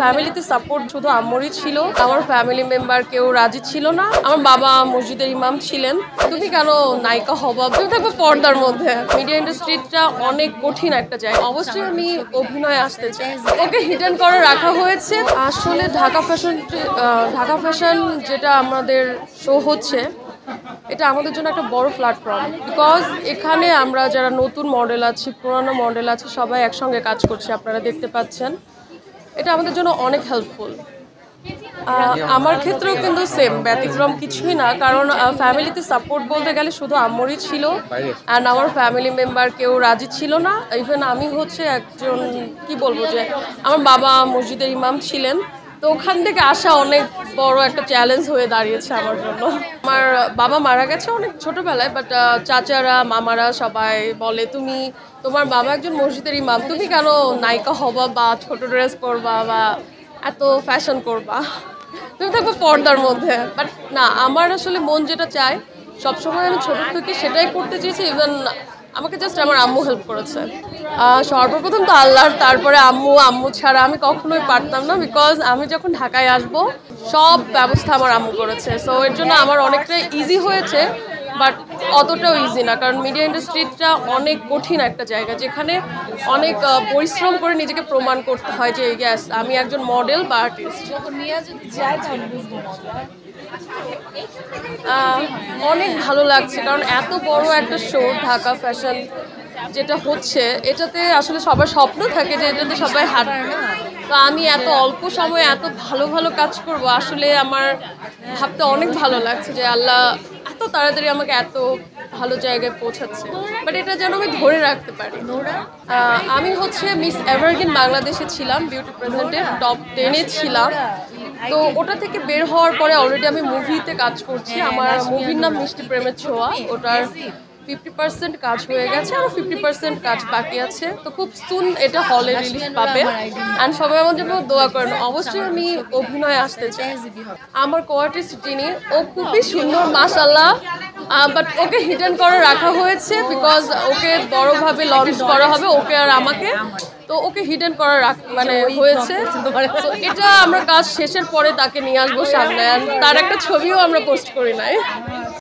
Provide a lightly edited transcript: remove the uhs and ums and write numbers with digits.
ফ্যামিলিতে সাপোর্ট শুধু আম্মুরই ছিল। আমার ফ্যামিলি মেম্বার কেউ রাজি ছিল না। আমার বাবা মসজিদের ইমাম ছিলেন। তুমি কেন নায়িকা হবা, তুমি থাকবে পর্দার মধ্যে। মিডিয়া ইন্ডাস্ট্রিটা অনেক কঠিন একটা জায়গা। অবশ্যই আমি অভিনয়ে আসতে চাই। ওকে হিডেন করে রাখা হয়েছে। আসলে ঢাকা ফ্যাশন যেটা আমাদের শো হচ্ছে, এটা আমাদের জন্য একটা বড় প্ল্যাটফর্ম। বিকজ এখানে আমরা যারা নতুন মডেল আছি, পুরানো মডেল আছে, সবাই একসঙ্গে কাজ করছে, আপনারা দেখতে পাচ্ছেন। এটা আমাদের জন্য অনেক হেল্পফুল। আমার ক্ষেত্রেও কিন্তু সেম, ব্যতিক্রম কিছুই না। কারণ ফ্যামিলিতে সাপোর্ট বলতে গেলে শুধু আম্মুরই ছিল। অ্যান্ড আমার ফ্যামিলি মেম্বার কেউ রাজি ছিল না। ইভেন আমি হচ্ছে একজন, কি বলবো, যে আমার বাবা মসজিদের ইমাম ছিলেন। তো ওখান থেকে আসা অনেক বড় একটা চ্যালেঞ্জ হয়ে দাঁড়িয়েছে আমার জন্য। আমার বাবা মারা গেছে অনেক ছোটবেলায়, বাট চাচারা মামারা সবাই বলে, তোমার বাবা একজন মসজিদের ইমাম, তুমি কেন নায়িকা হবা বা ছোট ড্রেস পরবা বা এত ফ্যাশন করবা, তুমি থাকবে পর্দার মধ্যে। বাট না, আমার আসলে মন যেটা চায় সবসময় আমি ছোট থেকে সেটাই করতে চেয়েছি। ইভেন আমাকে জাস্ট আমার আম্মু হেল্প করেছে। সর্বপ্রথম তো আল্লাহর, তারপরে আম্মু ছাড়া আমি কখনোই পারতাম না। বিকজ আমি যখন ঢাকায় আসব, সব ব্যবস্থা আমার আম্মু করেছে। সো এর জন্য আমার অনেকটাই ইজি হয়েছে, বাট অতটাও ইজি না। কারণ মিডিয়া ইন্ডাস্ট্রিটা অনেক কঠিন একটা জায়গা, যেখানে অনেক পরিশ্রম করে নিজেকে প্রমাণ করতে হয় যে ইয়েস আমি একজন মডেল বা আর্টিস্ট। অনেক ভালো লাগছে, কারণ এত বড় একটা শো ঢাকা ফ্যাশন যেটা হচ্ছে, এটাতে আসলে সবার স্বপ্ন থাকে যে এটাতে সবাই হাঁটবে। তো আমি এত অল্প সময়ে এত ভালো ভালো কাজ করব, আসলে আমার ভাবতে অনেক ভালো লাগছে যে আল্লাহ এত তাড়াতাড়ি আমাকে এত ভালো জায়গায় পৌঁছাচ্ছে। বাট এটা যেন আমি ধরে রাখতে পারি। আমি হচ্ছে মিস এভারগ্রিন বাংলাদেশে ছিলাম, বিউটি প্রেজেন্টের টপ 10-এ ছিলাম। তো ওটা থেকে বের হওয়ার পরে অলরেডি আমি মুভিতে কাজ করছি। আমার মুভির নাম মিষ্টি প্রেমের ছোঁয়া। ওটার 50% কাজ হয়ে গেছে, আরও 50% কাজ বাকি আছে। তো খুব সুন এটা হলে রিলিজ পাবে। অ্যান্ড সবাই আমার জন্য দোয়া করেন। অবশ্যই আমি অভিনয়ে আসতে চাই। আমার কো-আর্টিস্ট যিনি, ও খুবই সুন্দর মাশাআল্লাহ। বাট ওকে হিডেন করে রাখা হয়েছে বিকজ ওকে বড়ভাবে লঞ্চ করা হবে, ওকে আর আমাকে। তো ওকে হিডেন করা হয়েছে। তো এটা আমরা কাজ শেষের পরে তাকে নিয়ে আসবো সামনে। তার একটা ছবিও আমরা পোস্ট করি নাই।